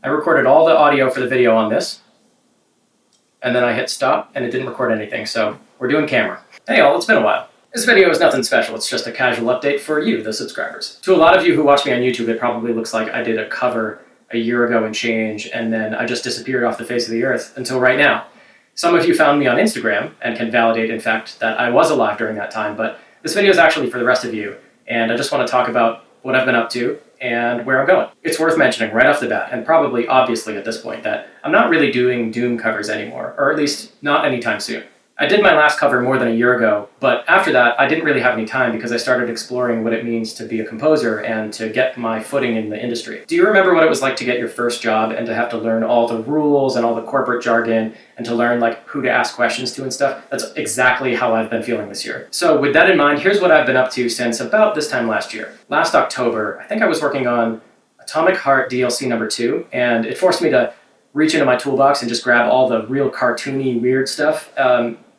I recorded all the audio for the video on this, and then I hit stop, and it didn't record anything, so we're doing camera. Hey all, it's been a while. This video is nothing special, it's just a casual update for you, the subscribers. To a lot of you who watch me on YouTube, it probably looks like I did a cover a year ago and change, and then I just disappeared off the face of the earth until right now. Some of you found me on Instagram and can validate, in fact, that I was alive during that time, but this video is actually for the rest of you, and I just want to talk about what I've been up to and where I'm going. It's worth mentioning right off the bat, and probably obviously at this point, that I'm not really doing Doom covers anymore, or at least not anytime soon. I did my last cover more than a year ago, but after that, I didn't really have any time because I started exploring what it means to be a composer and to get my footing in the industry. Do you remember what it was like to get your first job and to have to learn all the rules and all the corporate jargon and to learn like who to ask questions to and stuff? That's exactly how I've been feeling this year. So with that in mind, here's what I've been up to since about this time last year. Last October, I think I was working on Atomic Heart DLC number 2, and it forced me to reach into my toolbox and just grab all the real cartoony, weird stuff.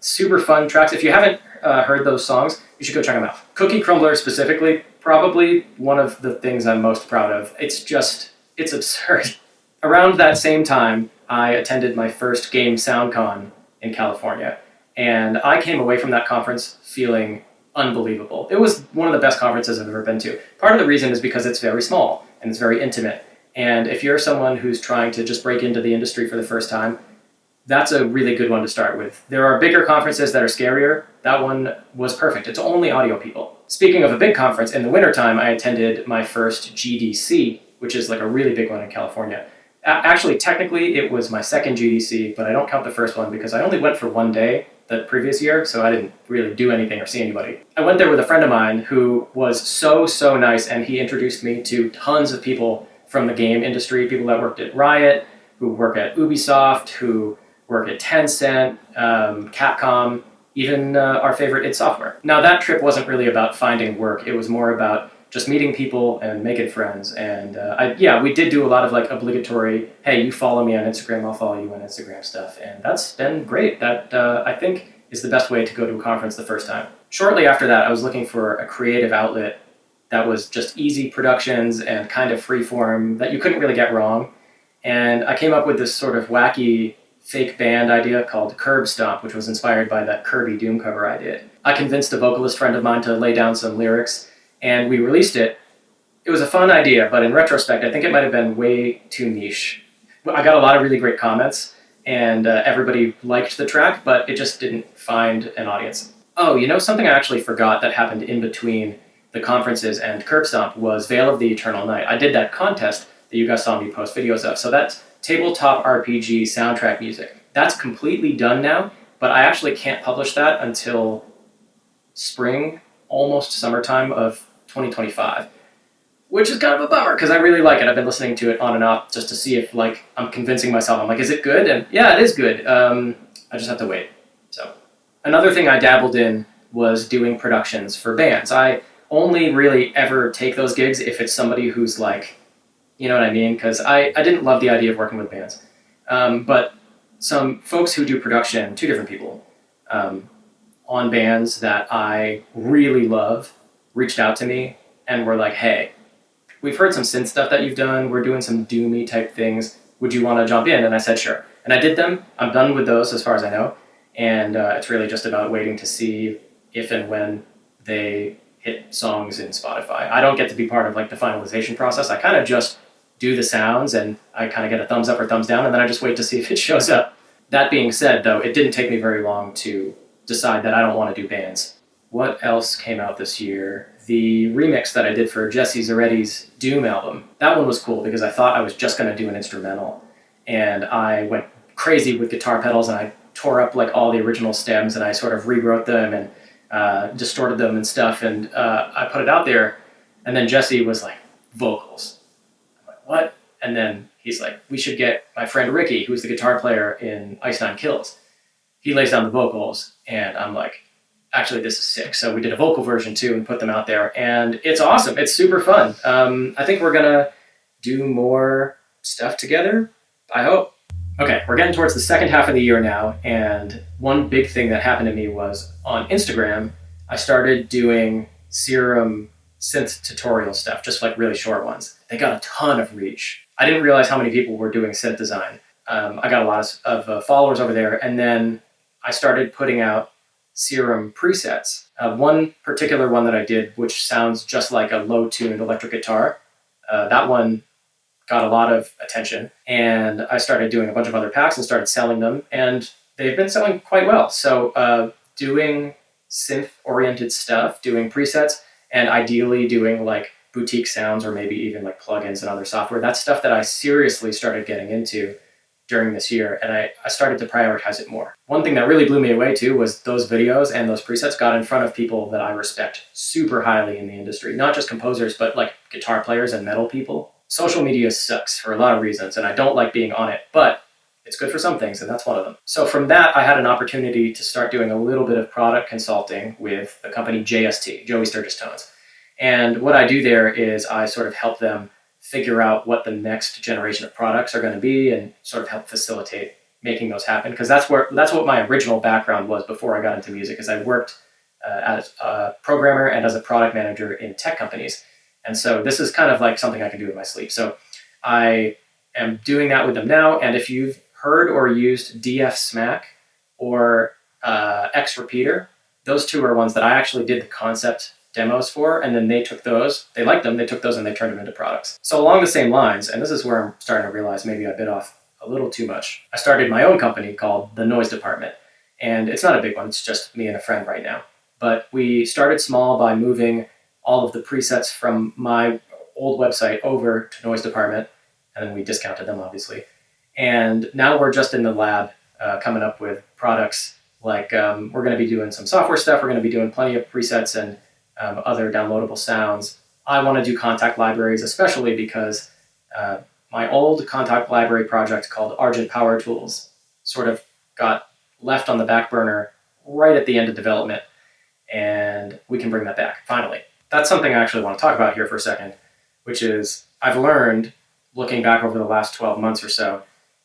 Super fun tracks. If you haven't heard those songs, you should go check them out. Cookie Crumbler specifically, probably one of the things I'm most proud of. It's absurd. Around that same time, I attended my first Game SoundCon in California, and I came away from that conference feeling unbelievable. It was one of the best conferences I've ever been to. Part of the reason is because it's very small and it's very intimate, and if you're someone who's trying to just break into the industry for the first time, that's a really good one to start with. There are bigger conferences that are scarier. That one was perfect. It's only audio people. Speaking of a big conference, in the wintertime, I attended my first GDC, which is like a really big one in California. Actually, technically, it was my second GDC, but I don't count the first one because I only went for one day the previous year, so I didn't really do anything or see anybody. I went there with a friend of mine who was so nice, and he introduced me to tons of people from the game industry, people that worked at Riot, who work at Ubisoft, who work at Tencent, Capcom, even our favorite id Software. Now that trip wasn't really about finding work, it was more about just meeting people and making friends. And we did do a lot of like obligatory, hey, you follow me on Instagram, I'll follow you on Instagram stuff. And that's been great. That I think is the best way to go to a conference the first time. Shortly after that, I was looking for a creative outlet that was just easy productions and kind of freeform that you couldn't really get wrong. And I came up with this sort of wacky fake band idea called Curb Stomp, which was inspired by that Kirby Doom cover I did. I convinced a vocalist friend of mine to lay down some lyrics, and we released it. It was a fun idea, but in retrospect, I think it might have been way too niche. I got a lot of really great comments, and everybody liked the track, but it just didn't find an audience. Oh, you know, something I actually forgot that happened in between the conferences and Curb Stomp was Veil of the Eternal Night. I did that contest that you guys saw me post videos of, so that's tabletop RPG soundtrack music. That's completely done now, but I actually can't publish that until spring, almost summertime of 2025, which is kind of a bummer because I really like it. I've been listening to it on and off just to see if like I'm convincing myself. I'm like, is it good? And yeah, it is good. I just have to wait. So another thing I dabbled in was doing productions for bands. I only really ever take those gigs if it's somebody who's like, you know what I mean? Because I didn't love the idea of working with bands. But some folks who do production, 2 different people, on bands that I really love, reached out to me and were like, hey, we've heard some synth stuff that you've done. We're doing some doomy type things. Would you want to jump in? And I said, sure. And I did them. I'm done with those as far as I know. And it's really just about waiting to see if and when they hit songs in Spotify. I don't get to be part of like the finalization process. I kind of just do the sounds and I kind of get a thumbs up or thumbs down and then I just wait to see if it shows up. That being said, though, it didn't take me very long to decide that I don't want to do bands. What else came out this year? The remix that I did for Jesse Zaretti's Doom album. That one was cool because I thought I was just going to do an instrumental. And I went crazy with guitar pedals and I tore up like all the original stems and I sort of rewrote them and distorted them and stuff. And I put it out there and then Jesse was like, vocals. What? And then he's like, we should get my friend Ricky, who's the guitar player in Ice Nine Kills. He lays down the vocals, and I'm like, actually, this is sick. So we did a vocal version too and put them out there, and it's awesome. It's super fun. I think we're gonna do more stuff together, I hope. Okay, we're getting towards the second half of the year now, and one big thing that happened to me was on Instagram, I started doing serum synth tutorial stuff, just like really short ones. They got a ton of reach. I didn't realize how many people were doing synth design. I got a lot of followers over there, and then I started putting out Serum presets. One particular one that I did, which sounds just like a low-tuned electric guitar, that one got a lot of attention, and I started doing a bunch of other packs and started selling them, and they've been selling quite well. So doing synth-oriented stuff, doing presets, and ideally doing like boutique sounds or maybe even like plugins and other software, that's stuff that I seriously started getting into during this year, and I started to prioritize it more. One thing that really blew me away too was those videos and those presets got in front of people that I respect super highly in the industry, not just composers, but like guitar players and metal people. Social media sucks for a lot of reasons, and I don't like being on it, but it's good for some things, and that's one of them. So from that, I had an opportunity to start doing a little bit of product consulting with the company JST, Joey Sturgis Tones. And what I do there is I sort of help them figure out what the next generation of products are going to be and sort of help facilitate making those happen. Because that's what my original background was before I got into music, is I worked as a programmer and as a product manager in tech companies. And so this is kind of like something I can do in my sleep. So I am doing that with them now. And if you've heard or used DF Smack or X Repeater, those two are ones that I actually did the concept demos for, and then they took those, they liked them, they took those and they turned them into products. So along the same lines, and this is where I'm starting to realize maybe I bit off a little too much, I started my own company called The Noise Department. And it's not a big one, it's just me and a friend right now. But we started small by moving all of the presets from my old website over to Noise Department, and then we discounted them, obviously. And now we're just in the lab coming up with products like we're going to be doing some software stuff, we're going to be doing plenty of presets and other downloadable sounds. I want to do contact libraries, especially because my old contact library project called Argent Power Tools sort of got left on the back burner right at the end of development, and we can bring that back, finally. That's something I actually want to talk about here for a second, which is I've learned, looking back over the last 12 months or so,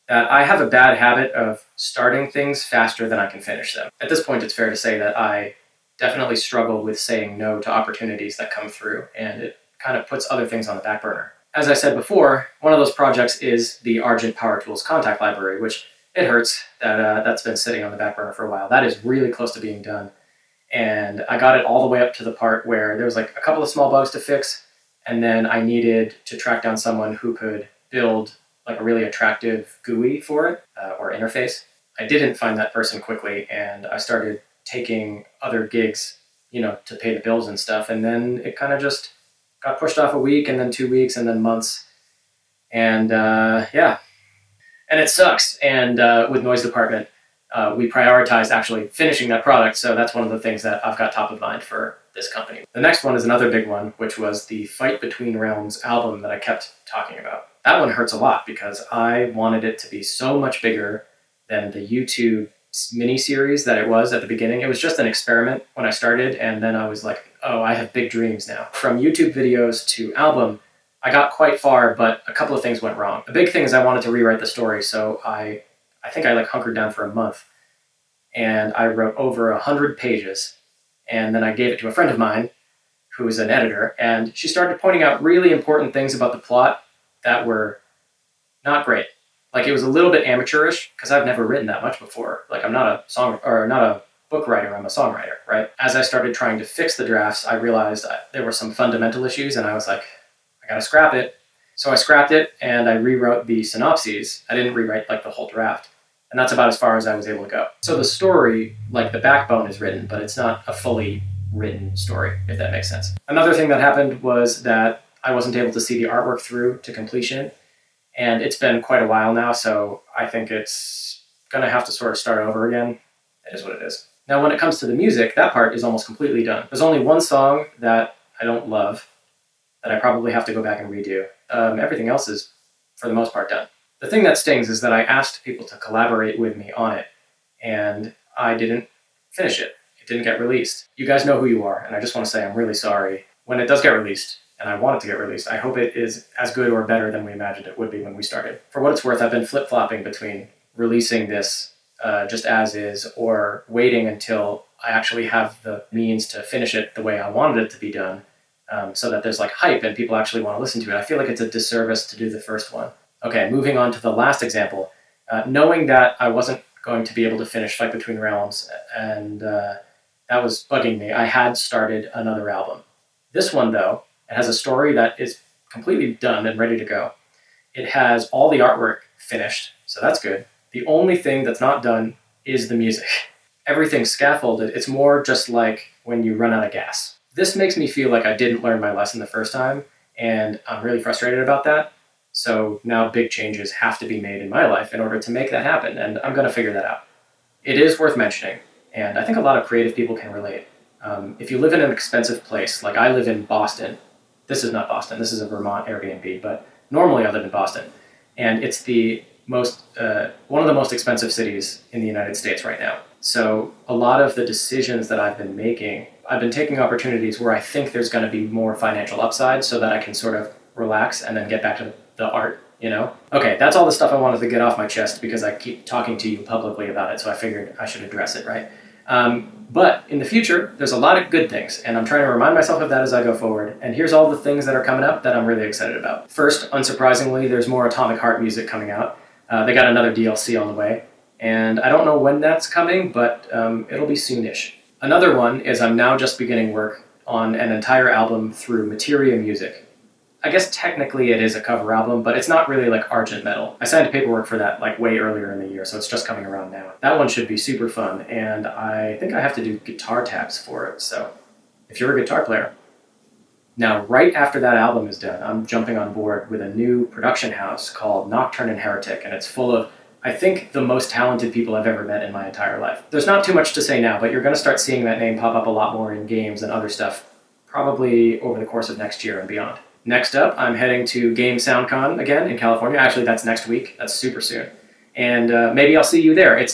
that I have a bad habit of starting things faster than I can finish them. At this point, it's fair to say that I definitely struggle with saying no to opportunities that come through, and it kind of puts other things on the back burner. As I said before, one of those projects is the Argent Power Tools contact library, which it hurts that that's been sitting on the back burner for a while. That is really close to being done. And I got it all the way up to the part where there was like a couple of small bugs to fix, and then I needed to track down someone who could build like a really attractive GUI for it, or interface. I didn't find that person quickly, and I started taking other gigs, to pay the bills and stuff. And then it kind of just got pushed off a week, and then 2 weeks, and then months. And yeah, and it sucks. And with Noise Department, we prioritized actually finishing that product. So that's one of the things that I've got top of mind for this company. The next one is another big one, which was the Fight Between Realms album that I kept talking about. That one hurts a lot because I wanted it to be so much bigger than the YouTube mini-series that it was at the beginning. It was just an experiment when I started, and then I was like, oh, I have big dreams now. From YouTube videos to album, I got quite far, but a couple of things went wrong. The big thing is I wanted to rewrite the story, so I think I hunkered down for a month, and I wrote over 100 pages, and then I gave it to a friend of mine who is an editor, and she started pointing out really important things about the plot that were not great. Like, it was a little bit amateurish because I've never written that much before. Like, I'm not a book writer, I'm a songwriter, right? As I started trying to fix the drafts, I realized there were some fundamental issues, and I was like, I gotta scrap it. So I scrapped it, and I rewrote the synopses. I didn't rewrite like the whole draft. And that's about as far as I was able to go. So the story, like the backbone is written, but it's not a fully written story, if that makes sense. Another thing that happened was that I wasn't able to see the artwork through to completion. And it's been quite a while now, so I think it's going to have to sort of start over again. It is what it is. Now, when it comes to the music, that part is almost completely done. There's only one song that I don't love that I probably have to go back and redo. Everything else is, for the most part, done. The thing that stings is that I asked people to collaborate with me on it, and I didn't finish it. It didn't get released. You guys know who you are, and I just want to say I'm really sorry. When it does get released, and I want it to get released, I hope it is as good or better than we imagined it would be when we started. For what it's worth, I've been flip-flopping between releasing this just as is or waiting until I actually have the means to finish it the way I wanted it to be done so that there's like hype and people actually want to listen to it. I feel like it's a disservice to do the first one. Okay, moving on to the last example. Knowing that I wasn't going to be able to finish Fight Between Realms, and that was bugging me, I had started another album. This one, though, it has a story that is completely done and ready to go. It has all the artwork finished, so that's good. The only thing that's not done is the music. Everything's scaffolded. It's more just like when you run out of gas. This makes me feel like I didn't learn my lesson the first time, and I'm really frustrated about that. So now big changes have to be made in my life in order to make that happen, and I'm going to figure that out. It is worth mentioning, and I think a lot of creative people can relate. If you live in an expensive place, like I live in Boston, this is not Boston, this is a Vermont Airbnb, but normally I live in Boston, and it's the most one of the most expensive cities in the United States right now. So a lot of the decisions that I've been making, I've been taking opportunities where I think there's going to be more financial upside so that I can sort of relax and then get back to the art, you know? Okay, that's all the stuff I wanted to get off my chest because I keep talking to you publicly about it, so I figured I should address it, right? But in the future, there's a lot of good things, and I'm trying to remind myself of that as I go forward. And here's all the things that are coming up that I'm really excited about. First, unsurprisingly, there's more Atomic Heart music coming out. They got another DLC on the way, and I don't know when that's coming, but it'll be soonish. Another one is I'm now just beginning work on an entire album through Materia Music. I guess technically it is a cover album, but it's not really like Argent Metal. I signed paperwork for that like way earlier in the year, so it's just coming around now. That one should be super fun, and I think I have to do guitar tabs for it, so if you're a guitar player. Now, right after that album is done, I'm jumping on board with a new production house called Nocturne and Heretic, and it's full of, I think, the most talented people I've ever met in my entire life. There's not too much to say now, but you're going to start seeing that name pop up a lot more in games and other stuff, probably over the course of next year and beyond. Next up, I'm heading to Game SoundCon again in California. Actually, that's next week. That's super soon. And maybe I'll see you there.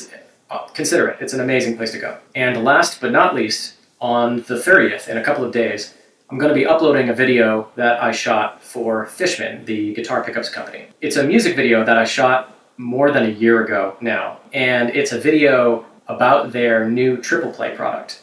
Consider it. It's an amazing place to go. And last but not least, on the 30th, in a couple of days, I'm going to be uploading a video that I shot for Fishman, the guitar pickups company. It's a music video that I shot more than a year ago now, and it's a video about their new triple play product.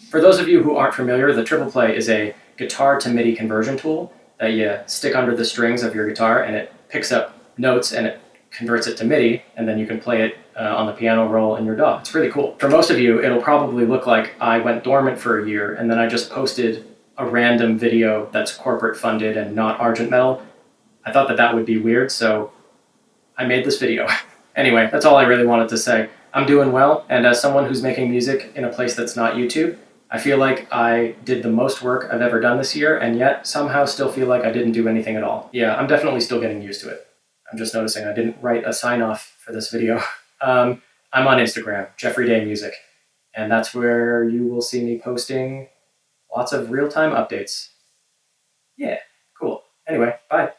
For those of you who aren't familiar, the triple play is a guitar to MIDI conversion tool that you stick under the strings of your guitar, and it picks up notes and it converts it to MIDI, and then you can play it on the piano roll in your DAW. It's really cool. For most of you, it'll probably look like I went dormant for a year and then I just posted a random video that's corporate funded and not Argent Metal. I thought that that would be weird, so I made this video. Anyway, that's all I really wanted to say. I'm doing well, and as someone who's making music in a place that's not YouTube, I feel like I did the most work I've ever done this year, and yet somehow still feel like I didn't do anything at all. Yeah, I'm definitely still getting used to it. I'm just noticing I didn't write a sign-off for this video. I'm on Instagram, Geoffrey Day Music, and that's where you will see me posting lots of real-time updates. Yeah, cool. Anyway, bye.